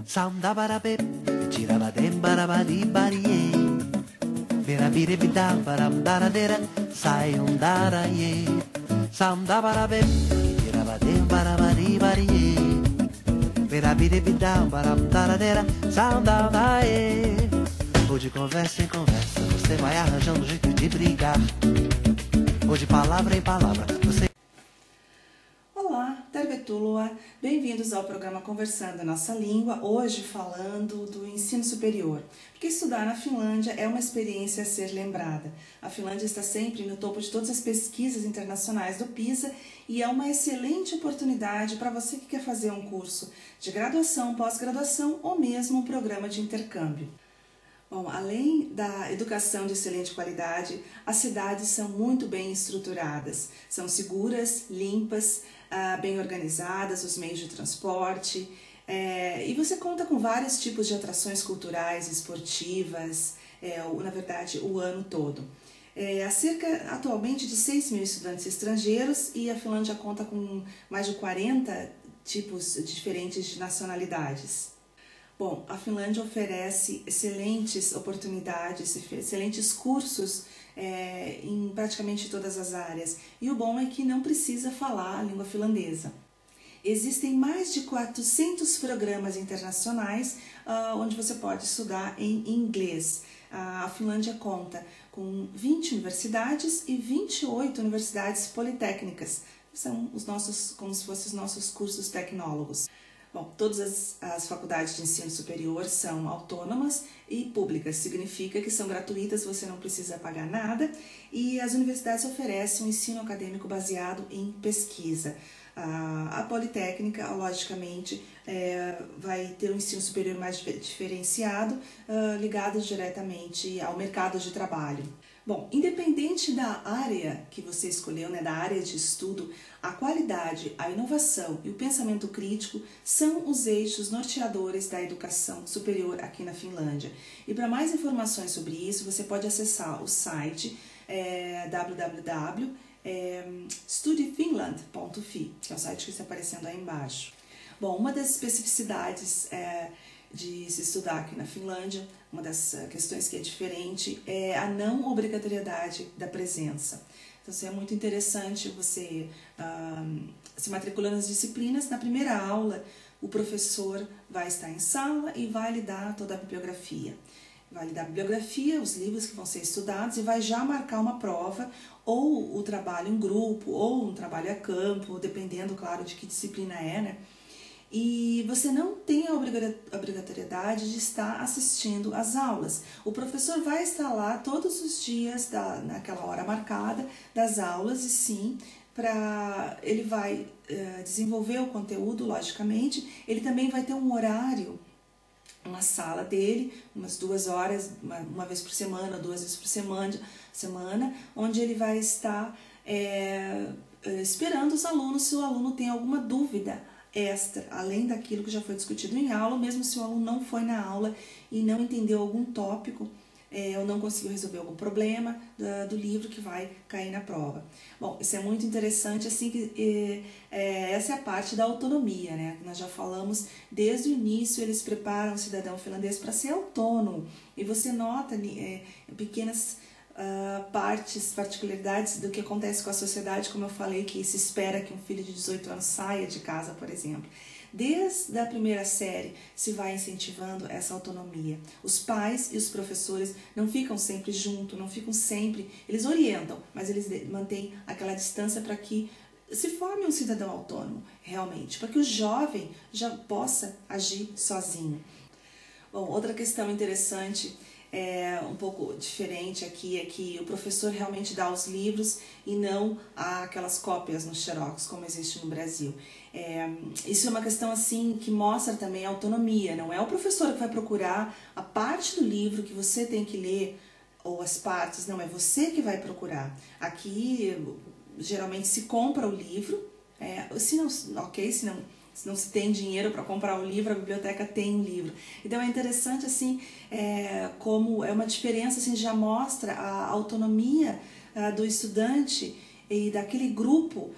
Soundabarabe, tirabadem barabadi barie. Berabiribida baramdaradera, sayundaraye. Soundabarabe, tirabadem barabadi barie. Berabiribida baramdaradera, soundaraye. Ou de conversa em conversa, você vai arranjando jeito de brigar. Ou de palavra em palavra, você... Olá, Tervetuloa! Bem-vindos ao programa Conversando a Nossa Língua, hoje falando do ensino superior. Porque estudar na Finlândia é uma experiência a ser lembrada. A Finlândia está sempre no topo de todas as pesquisas internacionais do PISA e é uma excelente oportunidade para você que quer fazer um curso de graduação, pós-graduação ou mesmo um programa de intercâmbio. Bom, além da educação de excelente qualidade, as cidades são muito bem estruturadas. São seguras, limpas, bem organizadas, os meios de transporte. E você conta com vários tipos de atrações culturais, esportivas, na verdade, o ano todo. Há cerca, atualmente, de 6 mil estudantes estrangeiros e a Finlândia conta com mais de 40 tipos diferentes de nacionalidades. Bom, a Finlândia oferece excelentes oportunidades, excelentes cursos em praticamente todas as áreas. E o bom é que não precisa falar a língua finlandesa. Existem mais de 400 programas internacionais onde você pode estudar em inglês. A Finlândia conta com 20 universidades e 28 universidades politécnicas. São os nossos, como se fossem os nossos cursos tecnólogos. Bom, todas as faculdades de ensino superior são autônomas e públicas, significa que são gratuitas, você não precisa pagar nada, e as universidades oferecem um ensino acadêmico baseado em pesquisa. A Politécnica, logicamente, vai ter um ensino superior mais diferenciado, ligado diretamente ao mercado de trabalho. Bom, independente da área que você escolheu, da área de estudo, a qualidade, a inovação e o pensamento crítico são os eixos norteadores da educação superior aqui na Finlândia. E para mais informações sobre isso, você pode acessar o site www.studyfinland.fi, que é o site que está aparecendo aí embaixo. Bom, uma das especificidades de se estudar aqui na Finlândia, uma das questões que é diferente é a não obrigatoriedade da presença. Então, é muito interessante você se matriculando nas disciplinas. Na primeira aula, o professor vai estar em sala e vai lhe dar toda a bibliografia. Vai lhe dar a bibliografia, os livros que vão ser estudados e vai já marcar uma prova, ou o trabalho em grupo, ou um trabalho a campo, dependendo, claro, de que disciplina é, E você não tem a obrigatoriedade de estar assistindo às aulas. O professor vai estar lá todos os dias, naquela hora marcada das aulas, e sim, ele vai desenvolver o conteúdo, logicamente. Ele também vai ter um horário, uma sala dele, umas 2 horas, uma vez por semana, 2 vezes por semana, onde ele vai estar esperando os alunos, se o aluno tem alguma dúvida extra, além daquilo que já foi discutido em aula, mesmo se o aluno não foi na aula e não entendeu algum tópico ou não conseguiu resolver algum problema do livro que vai cair na prova. Bom, isso é muito interessante, assim, que essa é a parte da autonomia, Nós já falamos, desde o início eles preparam o cidadão finlandês para ser autônomo, e você nota pequenas particularidades do que acontece com a sociedade, como eu falei, que se espera que um filho de 18 anos saia de casa, por exemplo. Desde a primeira série se vai incentivando essa autonomia. Os pais e os professores não ficam sempre juntos, não ficam sempre, eles orientam, mas eles mantêm aquela distância para que se forme um cidadão autônomo, realmente, para que o jovem já possa agir sozinho. Bom, outra questão interessante, um pouco diferente aqui, é que o professor realmente dá os livros e não aquelas cópias no xerox, como existe no Brasil. Isso é uma questão, assim, que mostra também a autonomia. Não é o professor que vai procurar a parte do livro que você tem que ler, ou as partes, não, é você que vai procurar. Aqui, geralmente, se compra o livro, se não se tem dinheiro para comprar o livro, a biblioteca tem um livro. Então é interessante, assim, como é uma diferença, assim, já mostra a autonomia do estudante e daquele grupo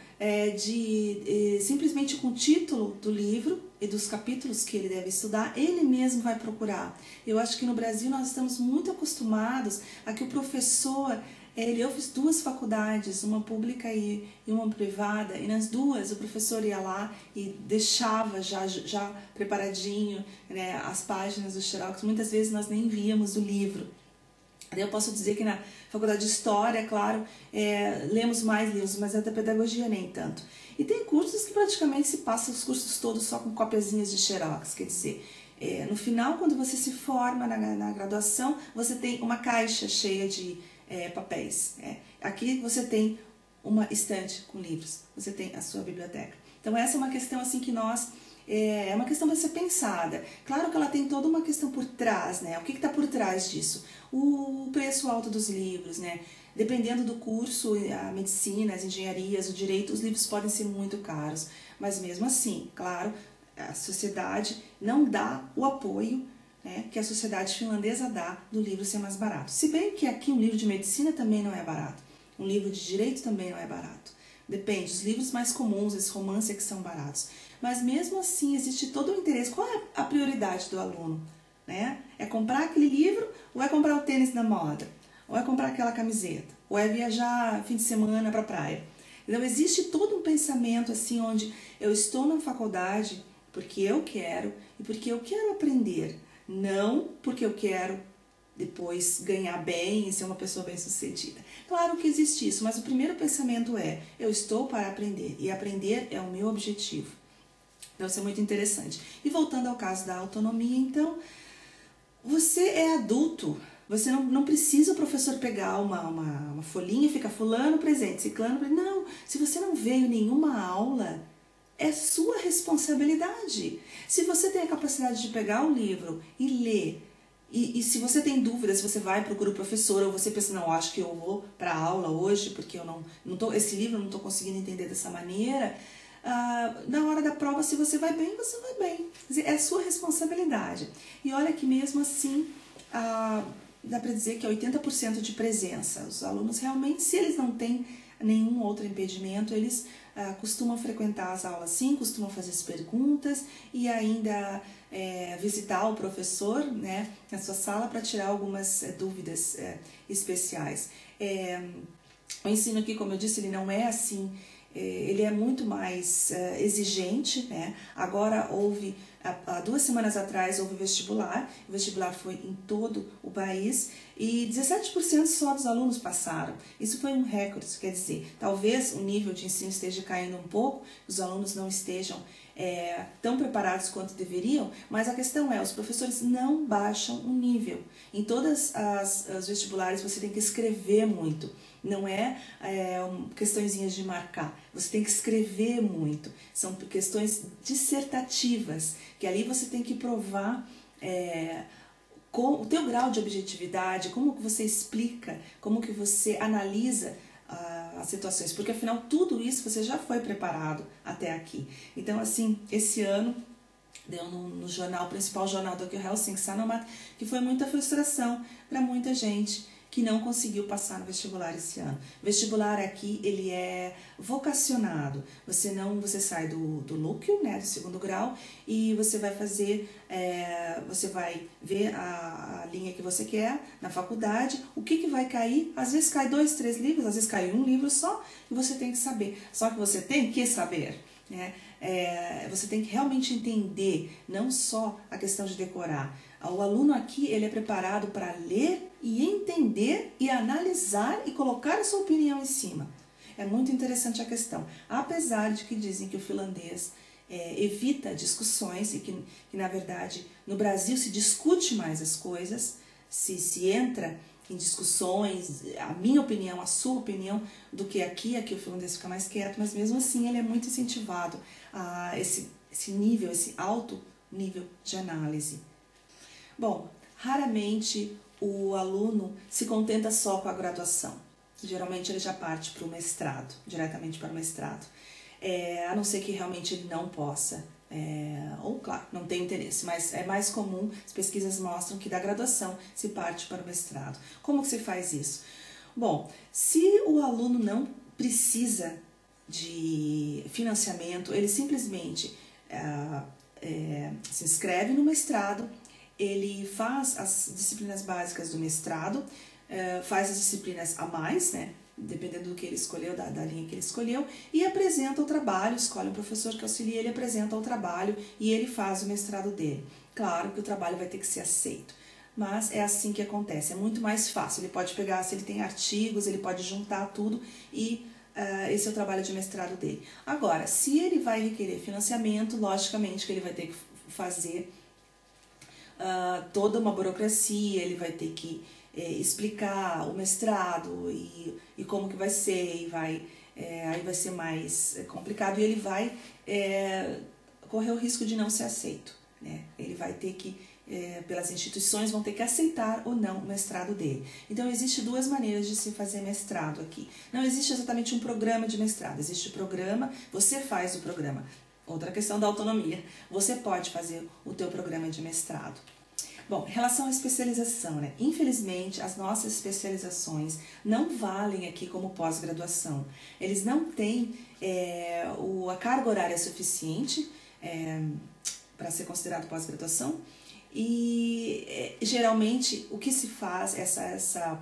simplesmente com o título do livro, e dos capítulos que ele deve estudar, ele mesmo vai procurar. Eu acho que no Brasil nós estamos muito acostumados a que o professor, eu fiz 2 faculdades, uma pública e uma privada, e nas 2 o professor ia lá e deixava já preparadinho, né, as páginas do xerox. Muitas vezes nós nem víamos o livro. Eu posso dizer que na faculdade de História, claro, lemos mais livros, mas até pedagogia nem tanto. E tem cursos que praticamente se passam os cursos todos só com copiazinhas de xerox, quer dizer, no final, quando você se forma na graduação, você tem uma caixa cheia de papéis. Aqui você tem uma estante com livros, você tem a sua biblioteca. Então essa é uma questão assim que é uma questão para ser pensada. Claro que ela tem toda uma questão por trás, né? O que está por trás disso? O preço alto dos livros, né? Dependendo do curso, a medicina, as engenharias, o direito, os livros podem ser muito caros. Mas mesmo assim, claro, a sociedade não dá o apoio, né, que a sociedade finlandesa dá do livro ser mais barato. Se bem que aqui um livro de medicina também não é barato. Um livro de direito também não é barato. Depende, os livros mais comuns, esses romances que são baratos. Mas mesmo assim existe todo o interesse. Qual é a prioridade do aluno? Né? É comprar aquele livro ou é comprar o tênis da moda? Ou é comprar aquela camiseta? Ou é viajar fim de semana para a praia? Então existe todo um pensamento assim onde eu estou na faculdade porque eu quero e porque eu quero aprender. Não porque eu quero depois ganhar bem e ser uma pessoa bem-sucedida. Claro que existe isso, mas o primeiro pensamento é: eu estou para aprender e aprender é o meu objetivo. Então, isso é muito interessante. E voltando ao caso da autonomia, então, você é adulto, você não precisa o professor pegar uma folhinha e ficar fulano presente, ciclano presente. Não, se você não veio em nenhuma aula, é sua responsabilidade. Se você tem a capacidade de pegar o livro e ler, e se você tem dúvidas, se você vai procurar o professor, ou você pensa, não, acho que eu vou para a aula hoje, porque esse livro eu não estou conseguindo entender dessa maneira, na hora da prova, se você vai bem, você vai bem. Quer dizer, é sua responsabilidade. E olha que mesmo assim, dá para dizer que é 80% de presença. Os alunos realmente, se eles não têm nenhum outro impedimento, eles costumam frequentar as aulas sim, costumam fazer as perguntas e ainda visitar o professor, né, na sua sala para tirar algumas dúvidas especiais. O ensino aqui, como eu disse, ele não é assim, ele é muito mais exigente, né? Agora há 2 semanas atrás houve vestibular, o vestibular foi em todo o país e 17% só dos alunos passaram. Isso foi um recorde, quer dizer, talvez o nível de ensino esteja caindo um pouco, os alunos não estejam tão preparados quanto deveriam, mas a questão é, os professores não baixam o nível. Em todas as vestibulares você tem que escrever muito. Não questõezinhas de marcar, você tem que escrever muito, são questões dissertativas, que ali você tem que provar com o teu grau de objetividade, como que você explica, como que você analisa as situações, porque afinal tudo isso você já foi preparado até aqui. Então assim, esse ano deu no jornal, o principal jornal do Helsingin Sanomat, que foi muita frustração para muita gente que não conseguiu passar no vestibular esse ano. O vestibular aqui, ele é vocacionado. Você sai do Lúquio, né, do 2º grau, e você vai fazer, você vai ver a linha que você quer na faculdade, o que vai cair. Às vezes cai 2, 3 livros, às vezes cai um livro só, e você tem que saber. Só que você tem que saber, né? Você tem que realmente entender, não só a questão de decorar. O aluno aqui, ele é preparado para ler e entender e analisar e colocar a sua opinião em cima. É muito interessante a questão. Apesar de que dizem que o finlandês evita discussões e que na verdade no Brasil se discute mais as coisas, se entra em discussões, a minha opinião, a sua opinião, do que aqui o finlandês fica mais quieto, mas mesmo assim ele é muito incentivado a esse nível, esse alto nível de análise. Bom, raramente o aluno se contenta só com a graduação. Geralmente ele já parte para o mestrado, diretamente para o mestrado. A não ser que realmente ele não possa, ou claro, não tem interesse, mas é mais comum, as pesquisas mostram que da graduação se parte para o mestrado. Como que se faz isso? Bom, se o aluno não precisa de financiamento, ele simplesmente se inscreve no mestrado, ele faz as disciplinas básicas do mestrado, faz as disciplinas a mais, né? Dependendo do que ele escolheu, da linha que ele escolheu, e apresenta o trabalho, escolhe um professor que auxilia, ele apresenta o trabalho e ele faz o mestrado dele. Claro que o trabalho vai ter que ser aceito, mas é assim que acontece, é muito mais fácil. Ele pode pegar, se ele tem artigos, ele pode juntar tudo e esse é o trabalho de mestrado dele. Agora, se ele vai requerer financiamento, logicamente que ele vai ter que fazer toda uma burocracia, ele vai ter que explicar o mestrado e como que vai ser, aí vai ser mais complicado e ele vai correr o risco de não ser aceito, né? Ele vai ter que, pelas instituições, vão ter que aceitar ou não o mestrado dele. Então, existe duas maneiras de se fazer mestrado aqui. Não existe exatamente um programa de mestrado, existe o programa, você faz o programa. Outra questão da autonomia, você pode fazer o teu programa de mestrado. Bom, em relação à especialização, né? Infelizmente, as nossas especializações não valem aqui como pós-graduação. Eles não têm a carga horária suficiente para ser considerado pós-graduação e geralmente o que se faz, essa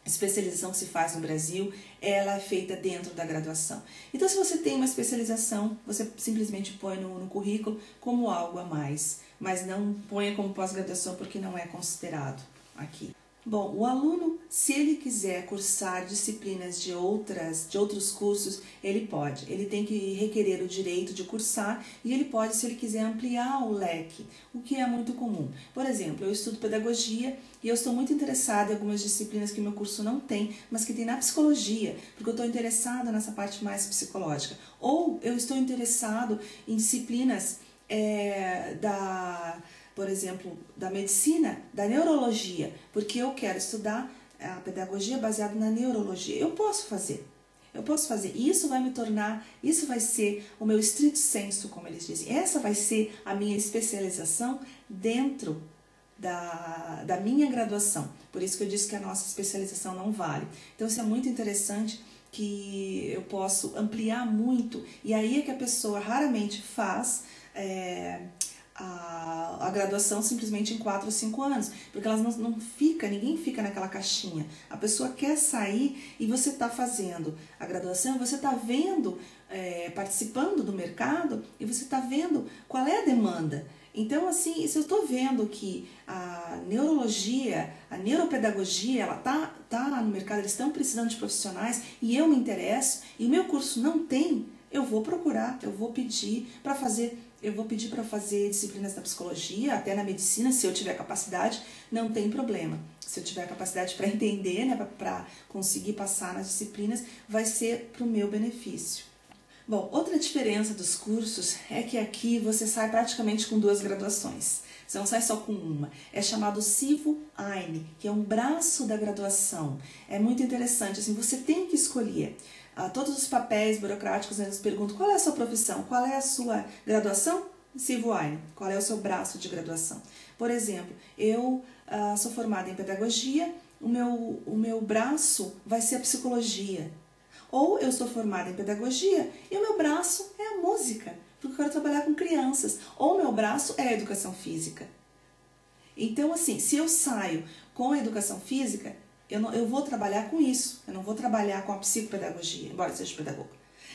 especialização que se faz no Brasil, ela é feita dentro da graduação. Então, se você tem uma especialização, você simplesmente põe no currículo como algo a mais, mas não ponha como pós-graduação porque não é considerado aqui. Bom, o aluno, se ele quiser cursar disciplinas de outros cursos, ele pode. Ele tem que requerer o direito de cursar e ele pode, se ele quiser, ampliar o leque, o que é muito comum. Por exemplo, eu estudo pedagogia e eu estou muito interessada em algumas disciplinas que meu curso não tem, mas que tem na psicologia, porque eu estou interessada nessa parte mais psicológica. Ou eu estou interessado em disciplinas por exemplo, da medicina, da neurologia, porque eu quero estudar a pedagogia baseada na neurologia. Eu posso fazer. E isso vai me tornar, isso vai ser o meu stricto sensu, como eles dizem. Essa vai ser a minha especialização dentro da minha graduação. Por isso que eu disse que a nossa especialização não vale. Então, isso é muito interessante, que eu posso ampliar muito, e aí é que a pessoa raramente faz a graduação simplesmente em 4 ou 5 anos, porque elas não fica, ninguém fica naquela caixinha. A pessoa quer sair e você está fazendo a graduação, você está vendo, participando do mercado e você está vendo qual é a demanda. Então, assim, se eu estou vendo que a neurologia, a neuropedagogia, ela tá no mercado, eles estão precisando de profissionais e eu me interesso e o meu curso não tem, eu vou procurar, eu vou pedir para fazer disciplinas da psicologia, até na medicina, se eu tiver capacidade, não tem problema. Se eu tiver capacidade para entender, né, para conseguir passar nas disciplinas, vai ser para o meu benefício. Bom, outra diferença dos cursos é que aqui você sai praticamente com 2 graduações. Você não sai só com uma. É chamado Civo-Eine, que é um braço da graduação. É muito interessante, assim, você tem que escolher. Todos os papéis burocráticos, eles perguntam qual é a sua profissão, qual é a sua graduação? Civo-Eine, qual é o seu braço de graduação? Por exemplo, eu sou formada em pedagogia, o meu braço vai ser a psicologia. Ou eu sou formada em pedagogia e o meu braço é a música, porque eu quero trabalhar com crianças. Ou o meu braço é a educação física. Então, assim, se eu saio com a educação física, eu vou trabalhar com isso. Eu não vou trabalhar com a psicopedagogia, embora eu seja pedagoga.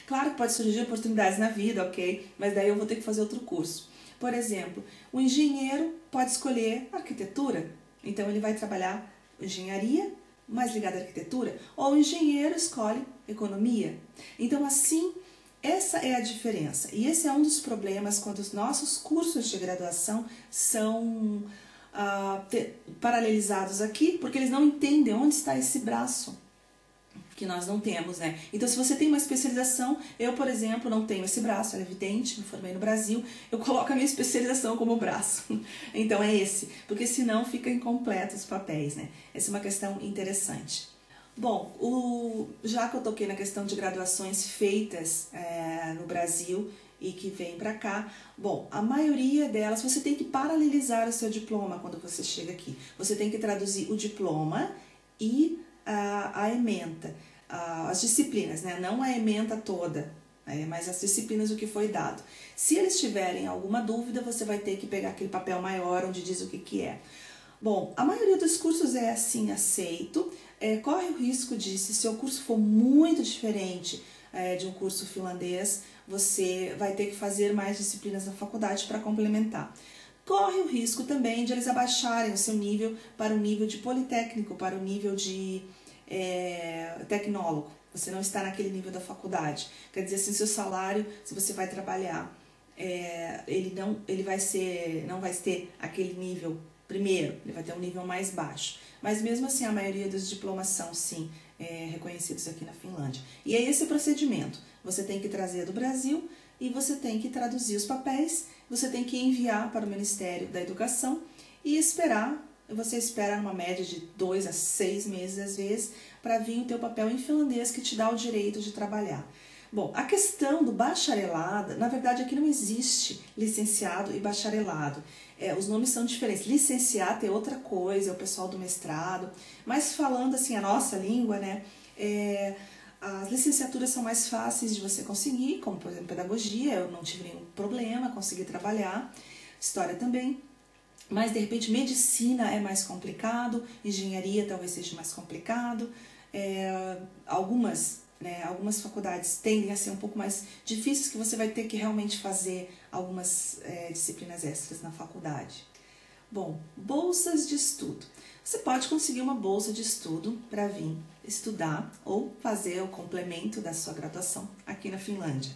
Claro que pode surgir oportunidades na vida, ok? Mas daí eu vou ter que fazer outro curso. Por exemplo, o engenheiro pode escolher arquitetura. Então, ele vai trabalhar engenharia, mais ligado à arquitetura, ou o engenheiro escolhe economia. Então, assim, essa é a diferença. E esse é um dos problemas quando os nossos cursos de graduação são paralelizados aqui, porque eles não entendem onde está esse braço que nós não temos, né? Então, se você tem uma especialização, eu, por exemplo, não tenho esse braço, é evidente, me formei no Brasil, eu coloco a minha especialização como braço. Então, é esse, porque senão fica incompleto os papéis, né? Essa é uma questão interessante. Bom, já que eu toquei na questão de graduações feitas no Brasil e que vem para cá, bom, a maioria delas você tem que paralelizar o seu diploma quando você chega aqui. Você tem que traduzir o diploma e a ementa, as disciplinas, né? Não a ementa toda, mas as disciplinas o que foi dado. Se eles tiverem alguma dúvida, você vai ter que pegar aquele papel maior onde diz o que é. Bom, a maioria dos cursos é assim aceito, corre o risco de, se seu curso for muito diferente de um curso finlandês, você vai ter que fazer mais disciplinas na faculdade para complementar. Corre o risco também de eles abaixarem o seu nível para o nível de politécnico, para o nível de tecnólogo. Você não está naquele nível da faculdade. Quer dizer, assim, seu salário, se você vai trabalhar, ele não vai ter aquele nível primeiro, ele vai ter um nível mais baixo. Mas mesmo assim, a maioria dos diplomas são, sim, reconhecidos aqui na Finlândia. E é esse procedimento. Você tem que trazer do Brasil e você tem que traduzir os papéis, você tem que enviar para o Ministério da Educação e esperar. Você espera uma média de 2 a 6 meses, às vezes, para vir o teu papel em finlandês que te dá o direito de trabalhar. Bom, a questão do bacharelado, na verdade aqui não existe licenciado e bacharelado. Os nomes são diferentes. Licenciado é outra coisa, é o pessoal do mestrado. Mas falando assim a nossa língua, né? As licenciaturas são mais fáceis de você conseguir, como por exemplo pedagogia, eu não tive nenhum problema, consegui trabalhar. História também. Mas, de repente, medicina é mais complicado, engenharia talvez seja mais complicado. Algumas faculdades tendem a ser um pouco mais difíceis, que você vai ter que realmente fazer algumas disciplinas extras na faculdade. Bom, bolsas de estudo. Você pode conseguir uma bolsa de estudo para vir estudar ou fazer o complemento da sua graduação aqui na Finlândia.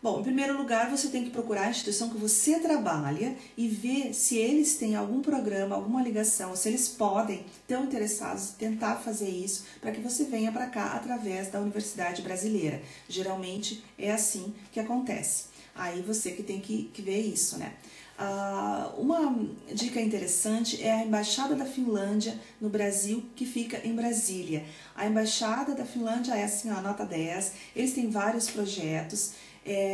Bom, em primeiro lugar, você tem que procurar a instituição que você trabalha e ver se eles têm algum programa, alguma ligação, se eles podem, estão interessados em tentar fazer isso para que você venha para cá através da Universidade Brasileira. Geralmente é assim que acontece. Aí você que tem que ver isso, né? Uma dica interessante é a Embaixada da Finlândia no Brasil, que fica em Brasília. A Embaixada da Finlândia é assim, ó, nota 10, eles têm vários projetos,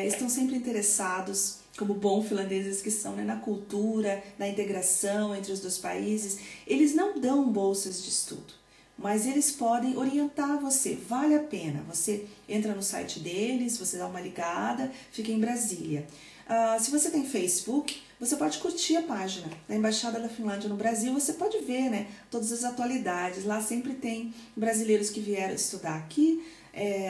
estão sempre interessados, como bons finlandeses que são, né, na cultura, na integração entre os dois países. Eles não dão bolsas de estudo, mas eles podem orientar você, vale a pena. Você entra no site deles, você dá uma ligada, fica em Brasília. Se você tem Facebook, você pode curtir a página da Embaixada da Finlândia no Brasil, você pode ver, né, todas as atualidades. Lá sempre tem brasileiros que vieram estudar aqui,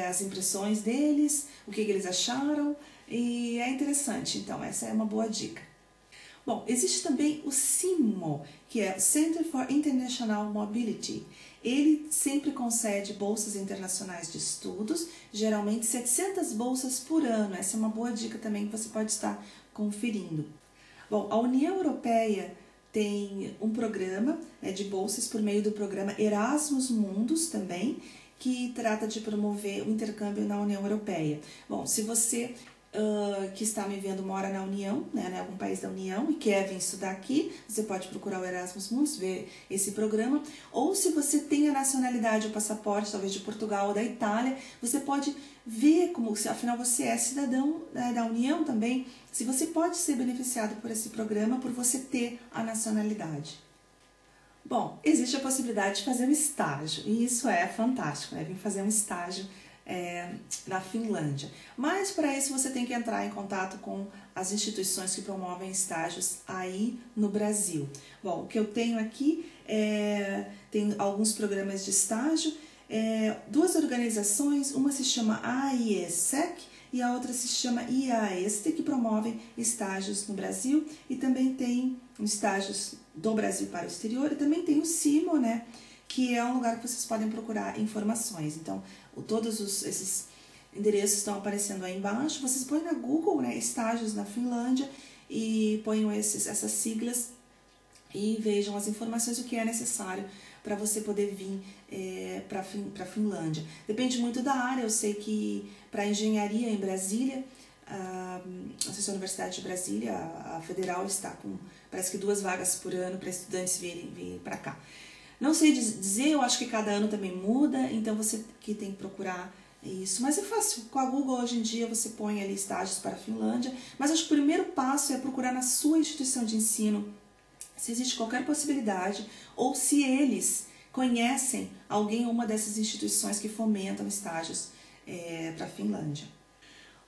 as impressões deles, o que eles acharam, e é interessante. Então, essa é uma boa dica. Bom, existe também o CIMMO, que é o Center for International Mobility. Ele sempre concede bolsas internacionais de estudos, geralmente 700 bolsas por ano. Essa é uma boa dica também que você pode estar conferindo. Bom, a União Europeia tem um programa de bolsas por meio do programa Erasmus Mundus também, que trata de promover o intercâmbio na União Europeia. Bom, se você que está me vendo mora na União, né, em algum país da União e quer vir estudar aqui, você pode procurar o Erasmus Mundus, ver esse programa. Ou se você tem a nacionalidade, o passaporte, talvez de Portugal ou da Itália, você pode ver como, afinal você é cidadão da União também, se você pode ser beneficiado por esse programa por você ter a nacionalidade. Bom, existe a possibilidade de fazer um estágio, e isso é fantástico, né? Vir fazer um estágio na Finlândia. Mas para isso você tem que entrar em contato com as instituições que promovem estágios aí no Brasil. Bom, o que eu tenho aqui tem alguns programas de estágio, duas organizações, uma se chama AIESEC e a outra se chama IAESTE, que promovem estágios no Brasil, e também tem estágios do Brasil para o exterior, e também tem o CIMMO, né, que é um lugar que vocês podem procurar informações. Então, todos esses endereços estão aparecendo aí embaixo. Vocês põem na Google, né, estágios na Finlândia, e ponham essas siglas e vejam as informações, o que é necessário para você poder vir para a Finlândia. Depende muito da área. Eu sei que para engenharia em Brasília, não sei se a Universidade de Brasília, a Federal, está com, parece que 2 vagas por ano para estudantes virem para cá. Não sei dizer, eu acho que cada ano também muda, então você que tem que procurar isso. Mas é fácil, com a Google hoje em dia você põe ali estágios para a Finlândia, mas acho que o primeiro passo é procurar na sua instituição de ensino se existe qualquer possibilidade, ou se eles conhecem alguém ou uma dessas instituições que fomentam estágios para a Finlândia.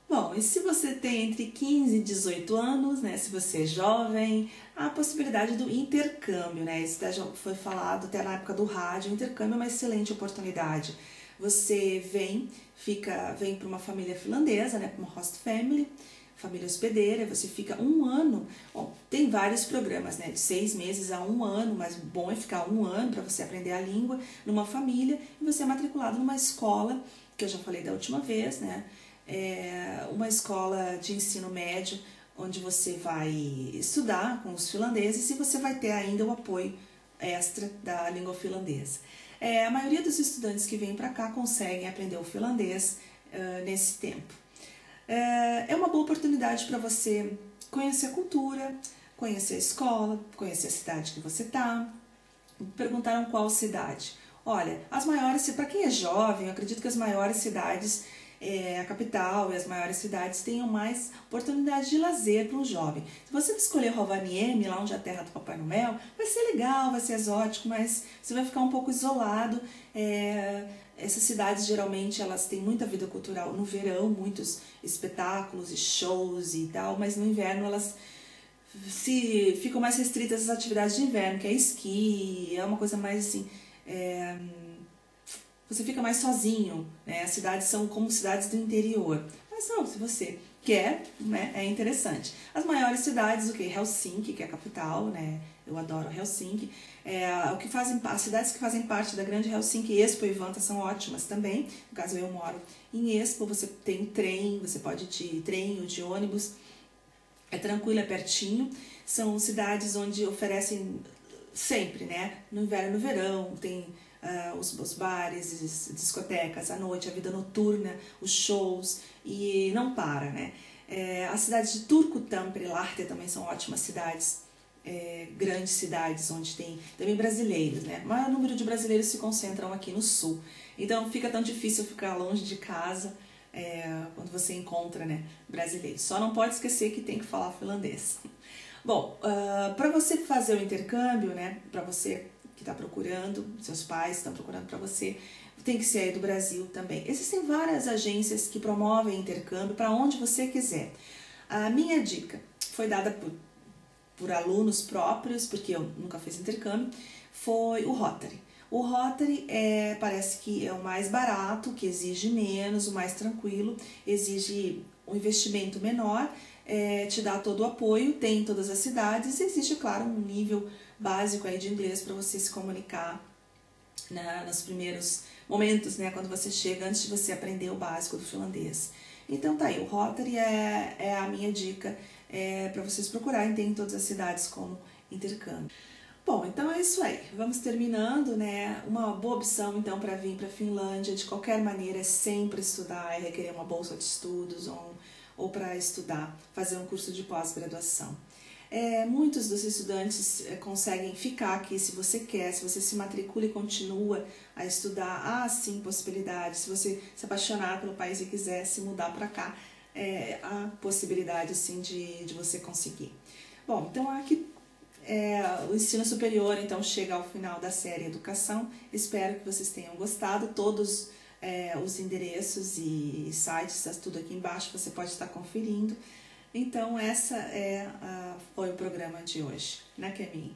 Bom, e se você tem entre 15 e 18 anos, né, se você é jovem, há a possibilidade do intercâmbio, né, isso já foi falado até na época do rádio. O intercâmbio é uma excelente oportunidade. Você vem para uma família finlandesa, né, para uma host family, família hospedeira, você fica um ano. Bom, tem vários programas, né, de 6 meses a um ano, mas o bom é ficar um ano para você aprender a língua numa família, e você é matriculado numa escola, que eu já falei da última vez, né, uma escola de ensino médio, onde você vai estudar com os finlandeses e você vai ter ainda o apoio extra da língua finlandesa. A maioria dos estudantes que vêm para cá conseguem aprender o finlandês nesse tempo. É uma boa oportunidade para você conhecer a cultura, conhecer a escola, conhecer a cidade que você está. Perguntaram qual cidade. Olha, as maiores, para quem é jovem, eu acredito que as maiores cidades, a capital e as maiores cidades tenham mais oportunidade de lazer para um jovem. Se você escolher Rovaniemi, lá onde é a terra do Papai Noel, vai ser legal, vai ser exótico, mas você vai ficar um pouco isolado. Essas cidades geralmente elas têm muita vida cultural no verão, muitos espetáculos e shows e tal, mas no inverno elas ficam mais restritas às atividades de inverno, que é esqui, é uma coisa mais assim, você fica mais sozinho, né? As cidades são como cidades do interior. Mas não, se você quer, né, é interessante. As maiores cidades, Helsinki, que é a capital, né? Eu adoro Helsinki. As cidades que fazem parte da grande Helsinki, Espoo e Vantaa são ótimas também. No caso, eu moro em Espoo, você tem trem, você pode ir de trem ou de ônibus. É tranquilo, é pertinho. São cidades onde oferecem sempre, né? No inverno e no verão, tem os bares, as discotecas, à noite, a vida noturna, os shows, e não para, né? As cidades de Turku, Tampere, Lahti também são ótimas cidades, grandes cidades onde tem também brasileiros, né? O maior número de brasileiros se concentram aqui no sul, então não fica tão difícil ficar longe de casa quando você encontra, né, brasileiros. Só não pode esquecer que tem que falar finlandês. Bom, para você fazer o intercâmbio, né, para você que está procurando, seus pais estão procurando para você, tem que ser aí do Brasil também. Existem várias agências que promovem intercâmbio para onde você quiser. A minha dica foi dada por alunos próprios, porque eu nunca fiz intercâmbio, foi o Rotary. O Rotary parece que é o mais barato, que exige menos, o mais tranquilo, exige um investimento menor, te dá todo o apoio, tem em todas as cidades, existe, claro, um nível básico aí de inglês para você se comunicar nos primeiros momentos, né, quando você chega, antes de você aprender o básico do finlandês. Então tá aí, o Rotary é a minha dica para vocês procurarem, tem em todas as cidades como intercâmbio. Bom, então é isso aí, vamos terminando, né? Uma boa opção então para vir para a Finlândia, de qualquer maneira, é sempre estudar, requerer uma bolsa de estudos ou para estudar, fazer um curso de pós-graduação. Muitos dos estudantes conseguem ficar aqui se você quer, se você se matricula e continua a estudar, há sim possibilidade, se você se apaixonar pelo país e quiser se mudar para cá, há possibilidade sim de você conseguir. Bom, então aqui o ensino superior então chega ao final da série Educação, espero que vocês tenham gostado, todos os endereços e sites, está tudo aqui embaixo, você pode estar conferindo. Então, essa foi o programa de hoje, né, Kemi?